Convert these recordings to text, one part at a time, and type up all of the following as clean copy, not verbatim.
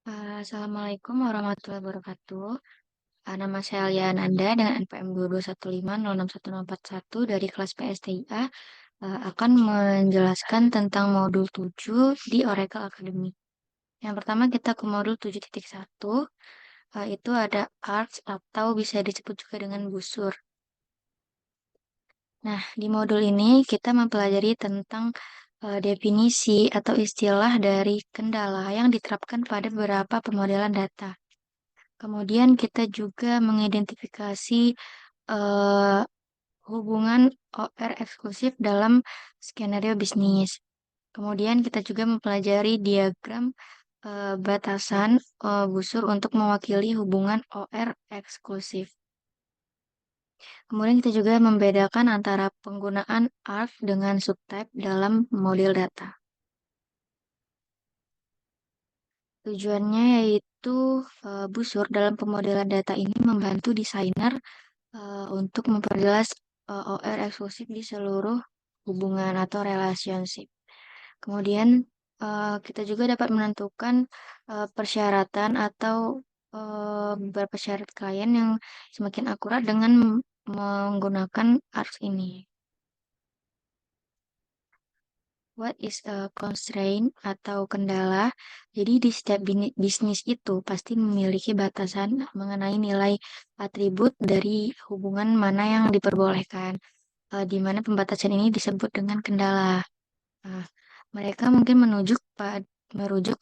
Assalamualaikum warahmatullahi wabarakatuh. Nama saya Alia Ananda dengan NPM 221506141 dari kelas PSTIA akan menjelaskan tentang modul 7 di Oracle Academy. Yang pertama kita ke modul 7.1, itu ada ARCS atau bisa disebut juga dengan busur. Nah, di modul ini kita mempelajari tentang definisi atau istilah dari kendala yang diterapkan pada beberapa pemodelan data. Kemudian kita juga mengidentifikasi eh, hubungan OR eksklusif dalam skenario bisnis. Kemudian kita juga mempelajari diagram batasan busur untuk mewakili hubungan OR eksklusif. Kemudian kita juga membedakan antara penggunaan ARC dengan subtype dalam model data. Tujuannya yaitu busur dalam pemodelan data ini membantu desainer untuk memperjelas OR eksklusif di seluruh hubungan atau relationship. Kemudian kita juga dapat menentukan persyaratan atau beberapa syarat klien yang semakin akurat dengan menggunakan ARCS ini. What is a constraint atau kendala? Jadi di setiap bisnis itu pasti memiliki batasan mengenai nilai atribut dari hubungan mana yang diperbolehkan. Di mana pembatasan ini disebut dengan kendala. Nah, mereka mungkin merujuk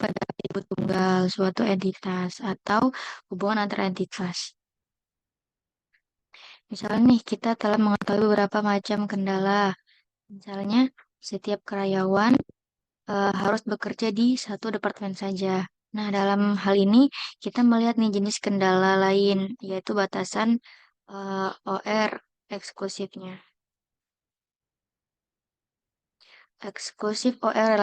pada atribut tunggal suatu entitas atau hubungan antara entitas. Misalnya nih, kita telah mengetahui beberapa macam kendala. Misalnya, setiap karyawan harus bekerja di satu departemen saja. Nah, dalam hal ini kita melihat nih jenis kendala lain, yaitu batasan OR eksklusifnya. Eksklusif OR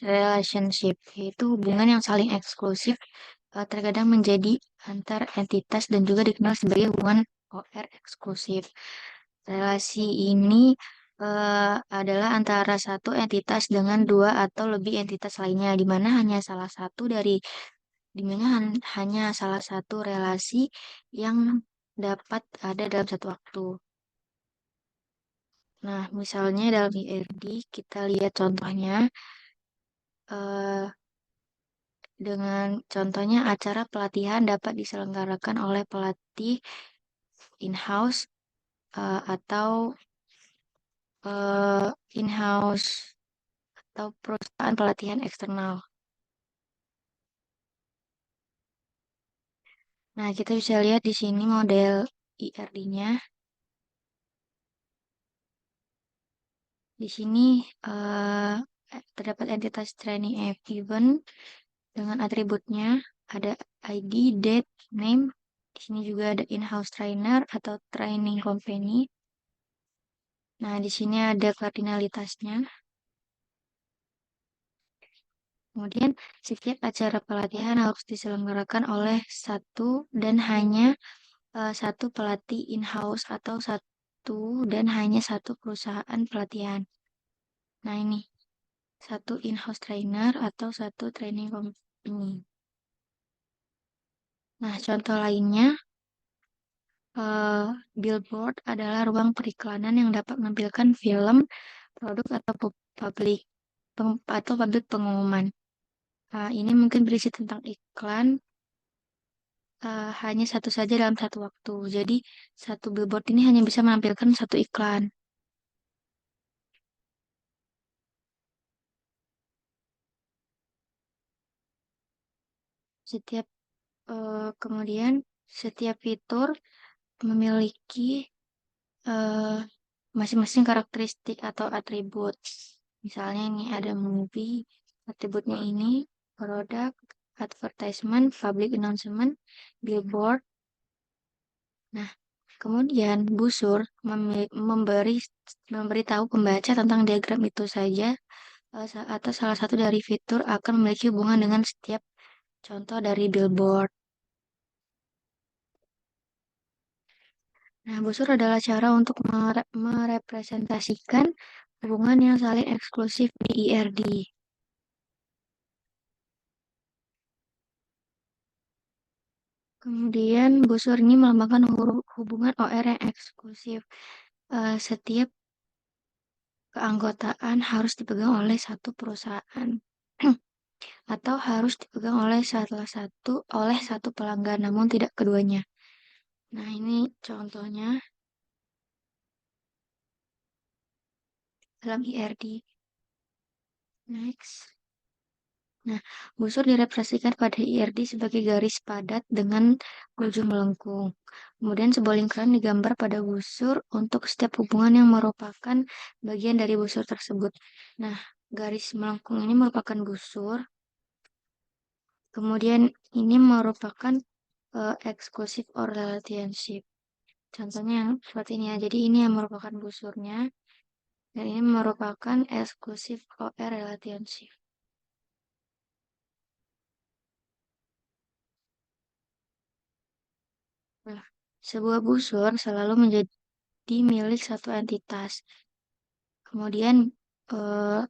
relationship, yaitu hubungan yang saling eksklusif terkadang menjadi antar entitas dan juga dikenal sebagai hubungan OR eksklusif. Relasi ini adalah antara satu entitas dengan dua atau lebih entitas lainnya, di mana hanya salah satu relasi yang dapat ada dalam satu waktu. Nah, misalnya dalam IRD kita lihat contohnya eh, dengan contohnya acara pelatihan dapat diselenggarakan oleh pelatih in-house atau eh, in-house atau perusahaan pelatihan eksternal. Nah, kita bisa lihat di sini model IRD-nya. Di sini eh, terdapat entitas training event dengan atributnya. Ada ID, date, name. Di sini juga ada in-house trainer atau training company. Nah, di sini ada kardinalitasnya. Kemudian, setiap acara pelatihan harus diselenggarakan oleh satu dan hanya satu pelatih in-house atau satu dan hanya satu perusahaan pelatihan. Nah, ini satu in-house trainer atau satu training company. Nah, contoh lainnya, billboard adalah ruang periklanan yang dapat menampilkan film, produk atau publik pengumuman. Ini mungkin berisi tentang iklan hanya satu saja dalam satu waktu. Jadi satu billboard ini hanya bisa menampilkan satu iklan. Setiap kemudian setiap fitur memiliki eh, masing-masing karakteristik atau atribut. Misalnya ini ada movie, atributnya ini produk, advertisement, public announcement, billboard. Nah, kemudian busur memberitahu pembaca tentang diagram itu saja atau salah satu dari fitur akan memiliki hubungan dengan setiap contoh dari billboard. Nah, busur adalah cara untuk merepresentasikan hubungan yang saling eksklusif di IRD. Kemudian busur ini melambangkan hubungan OR yang eksklusif. Setiap keanggotaan harus dipegang oleh satu perusahaan atau harus dipegang oleh satu pelanggan, namun tidak keduanya. Nah, ini contohnya dalam IRD. Next. Nah, busur direpresentasikan pada IRD sebagai garis padat dengan ujung melengkung. Kemudian sebuah lingkaran digambar pada busur untuk setiap hubungan yang merupakan bagian dari busur tersebut. Nah, garis melengkung ini merupakan busur. Kemudian ini merupakan exclusive or relationship. Contohnya yang seperti ini ya. Jadi ini yang merupakan busurnya dan ini merupakan exclusive or relationship. Nah, sebuah busur selalu menjadi milik satu entitas. Kemudian eh,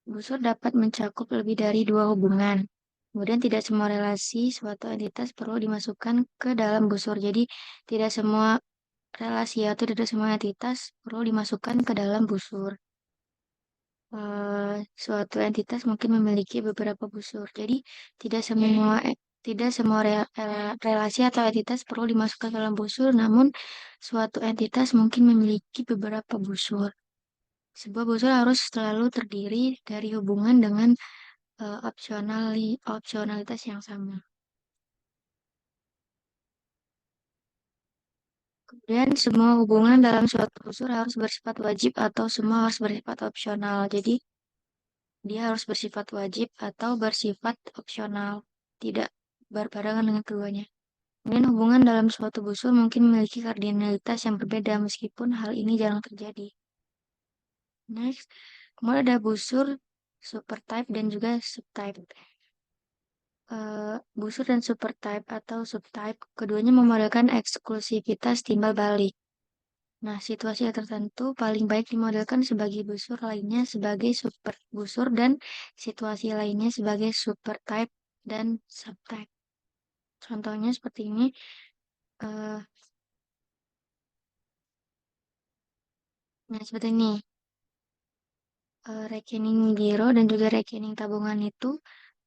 busur dapat mencakup lebih dari dua hubungan. Kemudian tidak semua relasi suatu entitas perlu dimasukkan ke dalam busur. Jadi tidak semua relasi atau tidak semua entitas perlu dimasukkan ke dalam busur. Suatu entitas mungkin memiliki beberapa busur. Jadi tidak semua relasi atau entitas perlu dimasukkan ke dalam busur, namun suatu entitas mungkin memiliki beberapa busur. Sebuah busur harus selalu terdiri dari hubungan dengan opsionalitas yang sama. Kemudian semua hubungan dalam suatu busur harus bersifat wajib atau semua harus bersifat opsional. Jadi dia harus bersifat wajib atau bersifat opsional, tidak berbarengan dengan keduanya. Kemudian hubungan dalam suatu busur mungkin memiliki kardinalitas yang berbeda meskipun hal ini jarang terjadi. Next, kemudian ada busur supertype dan juga subtype. Busur dan supertype atau subtype, keduanya memodelkan eksklusivitas timbal balik. Nah, situasi tertentu paling baik dimodelkan sebagai busur lainnya sebagai super busur dan situasi lainnya sebagai supertype dan subtype. Contohnya seperti ini. eh, nah, seperti ini. Rekening giro dan juga rekening tabungan itu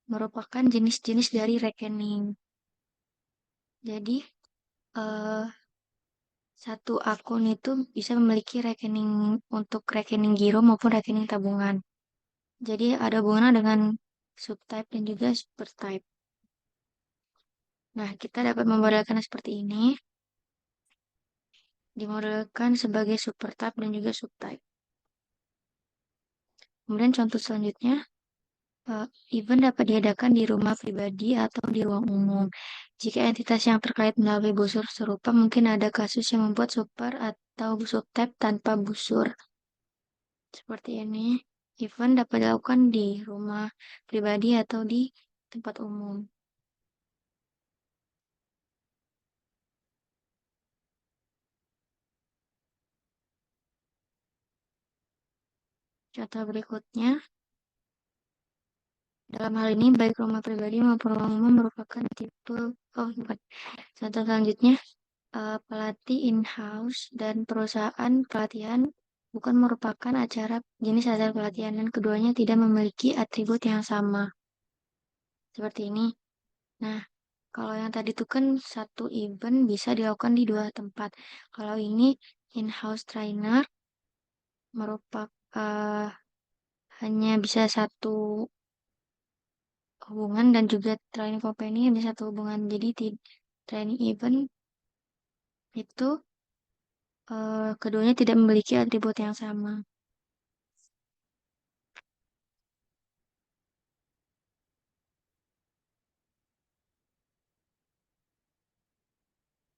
merupakan jenis-jenis dari rekening. Jadi, eh, satu akun itu bisa memiliki rekening untuk rekening giro maupun rekening tabungan. Jadi ada hubungan dengan subtype dan juga supertype. Nah, kita dapat memodelkan seperti ini, dimodelkan sebagai supertype dan juga subtype. Kemudian contoh selanjutnya, event dapat diadakan di rumah pribadi atau di ruang umum. Jika entitas yang terkait melalui busur serupa, mungkin ada kasus yang membuat super atau subtype tanpa busur. Seperti ini, event dapat dilakukan di rumah pribadi atau di tempat umum. Contoh berikutnya, dalam hal ini baik rumah pribadi maupun ruang umum merupakan tipe, oh bukan. Contoh selanjutnya, pelatih in-house dan perusahaan pelatihan bukan merupakan jenis acara pelatihan dan keduanya tidak memiliki atribut yang sama. Seperti ini. Nah, kalau yang tadi itu kan satu event bisa dilakukan di dua tempat. Kalau ini in-house trainer merupakan hanya bisa satu hubungan dan juga training company hanya satu hubungan. Jadi training event itu keduanya tidak memiliki atribut yang sama.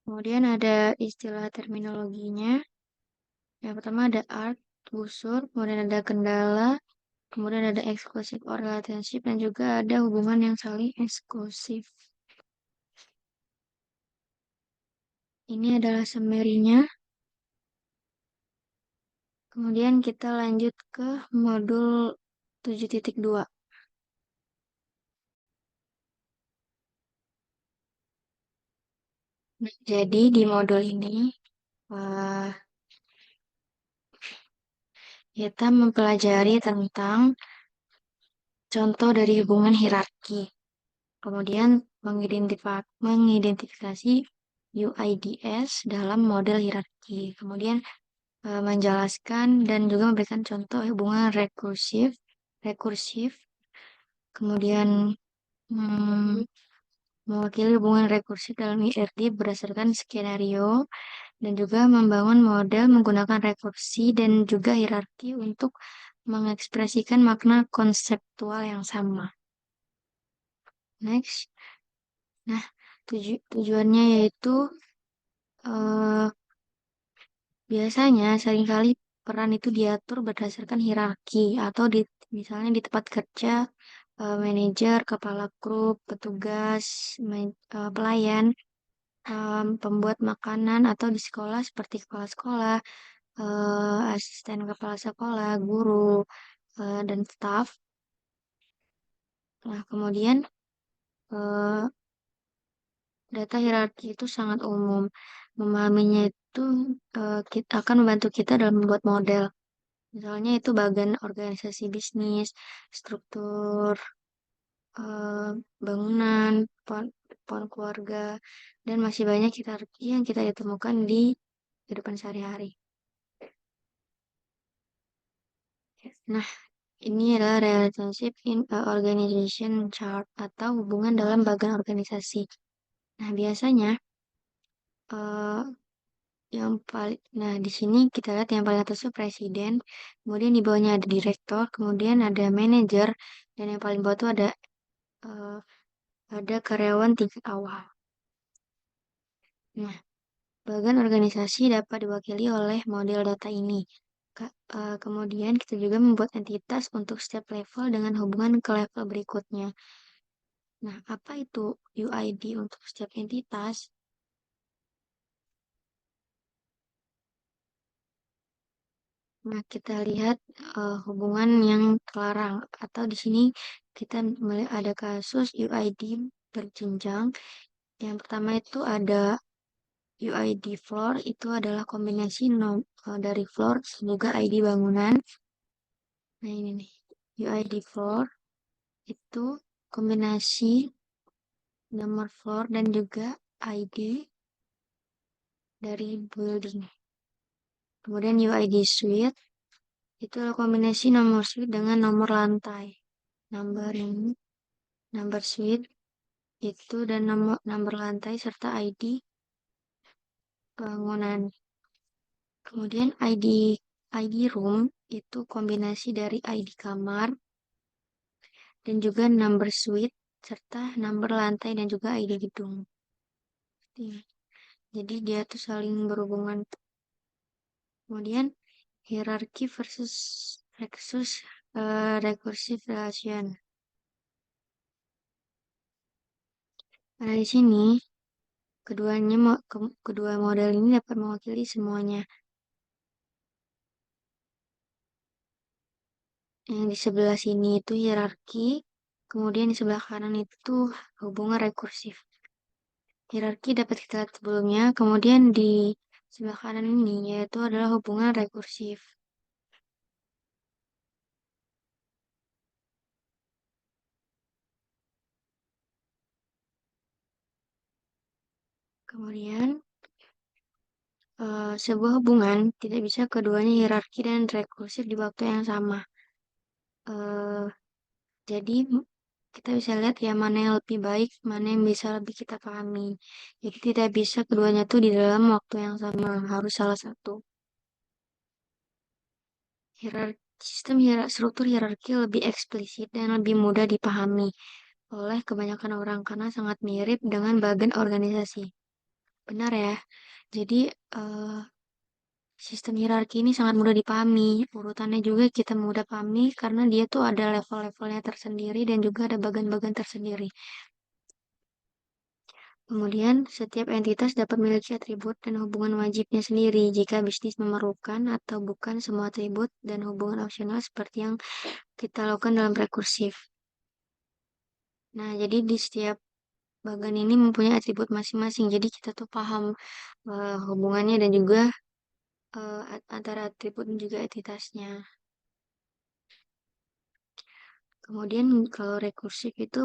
Kemudian ada istilah terminologinya. Yang pertama ada art, busur, kemudian ada kendala, kemudian ada exclusive or relationship, dan juga ada hubungan yang saling eksklusif. Ini adalah summary-nya. Kemudian kita lanjut ke modul 7.2. Nah, jadi di modul ini eh, kita mempelajari tentang contoh dari hubungan hierarki. Kemudian mengidentifikasi UIDS dalam model hierarki. Kemudian menjelaskan dan juga memberikan contoh hubungan rekursif. Kemudian hmm, mewakili hubungan rekursif dalam IRD berdasarkan skenario dan juga membangun model menggunakan rekursi dan juga hierarki untuk mengekspresikan makna konseptual yang sama. Next. Nah, tujuannya yaitu eh, biasanya seringkali peran itu diatur berdasarkan hierarki atau misalnya di tempat kerja, manajer, kepala grup, petugas, pelayan, pembuat makanan atau di sekolah seperti kepala sekolah, asisten kepala sekolah, guru, dan staf. Nah, kemudian eh, data hierarki itu sangat umum. Memahaminya itu akan membantu kita dalam membuat model. Misalnya itu bagian organisasi bisnis, struktur eh, bangunan, pohon keluarga, dan masih banyak hierarki yang kita temukan di kehidupan sehari-hari. Nah, ini adalah relationship in a organization chart atau hubungan dalam bagian organisasi. Nah, biasanya eh, nah di sini kita lihat yang paling atas itu presiden, kemudian di bawahnya ada direktur, kemudian ada manajer, dan yang paling bawah itu eh, ada karyawan tingkat awal. Nah, bagian organisasi dapat diwakili oleh model data ini. Kemudian kita juga membuat entitas untuk setiap level dengan hubungan ke level berikutnya. Nah, apa itu UID untuk setiap entitas? Nah, kita lihat hubungan yang terlarang atau di sini kita melihat ada kasus UID berjenjang. Yang pertama itu ada UID floor, itu adalah kombinasi dari floor juga ID bangunan. Nah, ini nih. UID floor itu kombinasi nomor floor dan juga ID dari building. Kemudian UID suite itu adalah kombinasi nomor suite dengan nomor lantai. Number ini, number suite itu dan nomor lantai serta ID bangunan. Kemudian ID room itu kombinasi dari ID kamar dan juga number suite serta number lantai dan juga ID gedung. Jadi dia tuh saling berhubungan. Kemudian hierarki versus recursive relation. Nah, di sini kedua model ini dapat mewakili semuanya. Yang di sebelah sini itu hierarki, kemudian di sebelah kanan itu hubungan rekursif. Hierarki dapat kita lihat sebelumnya, kemudian di sebelah kanan ini yaitu adalah hubungan rekursif. Kemudian sebuah hubungan tidak bisa keduanya hierarki dan rekursif di waktu yang sama. Eh, jadi kita bisa lihat ya mana yang lebih baik, mana yang bisa lebih kita pahami. Jadi tidak bisa keduanya tuh di dalam waktu yang sama, harus salah satu. Struktur hierarki lebih eksplisit dan lebih mudah dipahami oleh kebanyakan orang karena sangat mirip dengan bagian organisasi. Benar ya? Jadi eh, sistem hierarki ini sangat mudah dipahami. Urutannya juga kita mudah pahami karena dia tuh ada level-levelnya tersendiri dan juga ada bagian-bagian tersendiri. Kemudian, setiap entitas dapat memiliki atribut dan hubungan wajibnya sendiri jika bisnis memerlukan atau bukan semua atribut dan hubungan opsional seperti yang kita lakukan dalam rekursif. Nah, jadi di setiap bagan ini mempunyai atribut masing-masing. Jadi kita tuh paham hubungannya dan juga antara atribut dan juga entitasnya. Kemudian kalau rekursif itu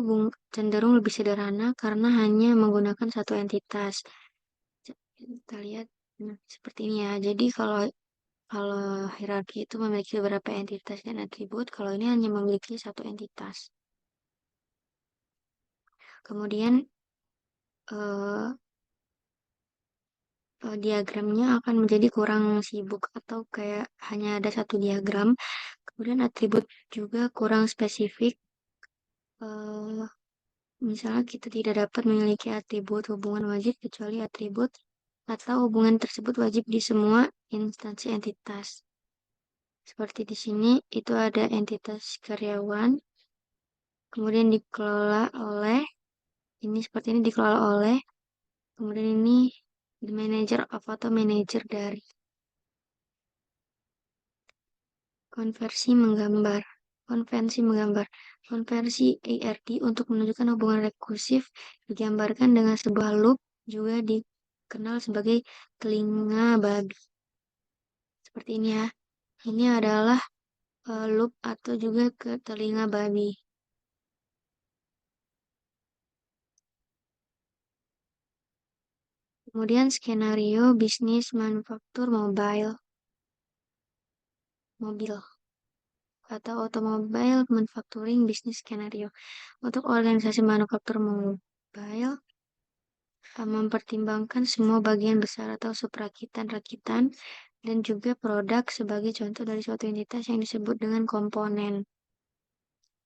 cenderung lebih sederhana karena hanya menggunakan satu entitas. Kita lihat seperti ini ya. Jadi kalau kalau hierarki itu memiliki beberapa entitas dan atribut, kalau ini hanya memiliki satu entitas. Kemudian eh, diagramnya akan menjadi kurang sibuk atau kayak hanya ada satu diagram. Kemudian atribut juga kurang spesifik. Eh, Misalnya kita tidak dapat memiliki atribut hubungan wajib kecuali atribut atau hubungan tersebut wajib di semua instansi entitas. Seperti di sini itu ada entitas karyawan, kemudian dikelola oleh, ini seperti ini dikelola oleh, kemudian ini the manager of atau manager dari. Konversi menggambar. Konvensi menggambar. Konversi ARD untuk menunjukkan hubungan rekursif digambarkan dengan sebuah loop juga dikenal sebagai telinga babi. Seperti ini ya. Ini adalah loop atau juga ke telinga babi. Kemudian skenario bisnis manufaktur mobil atau automobile manufacturing business skenario. Untuk organisasi manufaktur mobil, mempertimbangkan semua bagian besar atau subrakitan-rakitan dan juga produk sebagai contoh dari suatu entitas yang disebut dengan komponen.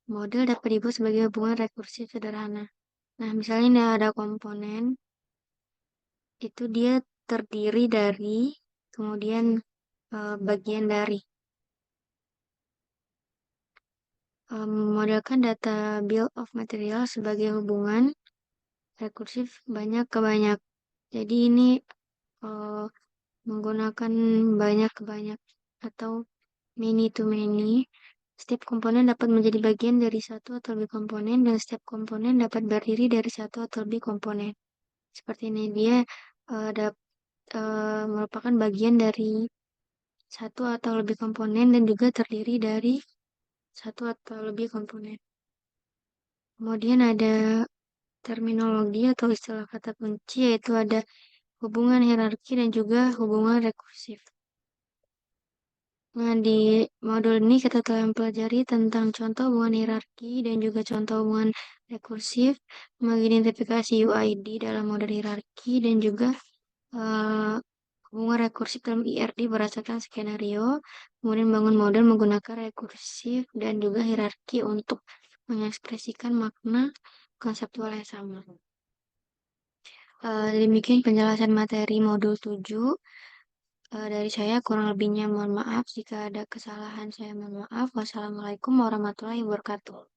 Model dapat dibuat sebagai hubungan rekursif sederhana. Nah, misalnya ini ada komponen, itu dia terdiri dari, kemudian bagian dari. Modelkan data bill of material sebagai hubungan rekursif banyak ke banyak. Jadi ini eh, menggunakan banyak ke banyak atau many to many. Setiap komponen dapat menjadi bagian dari satu atau lebih komponen dan setiap komponen dapat berdiri dari satu atau lebih komponen. Seperti ini dia merupakan bagian dari satu atau lebih komponen dan juga terdiri dari satu atau lebih komponen. Kemudian ada terminologi atau istilah kata kunci yaitu ada hubungan hierarki dan juga hubungan rekursif. Nah, di modul ini kita telah mempelajari tentang contoh hubungan hierarki dan juga contoh hubungan rekursif, mengidentifikasi UID dalam model hierarki dan juga uh, hubungan rekursif dalam IRD berdasarkan skenario, kemudian bangun model menggunakan rekursif dan juga hierarki untuk mengekspresikan makna konseptual yang sama. Demikian penjelasan materi modul 7. Dari saya kurang lebihnya mohon maaf. Jika ada kesalahan saya mohon maaf. Wassalamualaikum warahmatullahi wabarakatuh.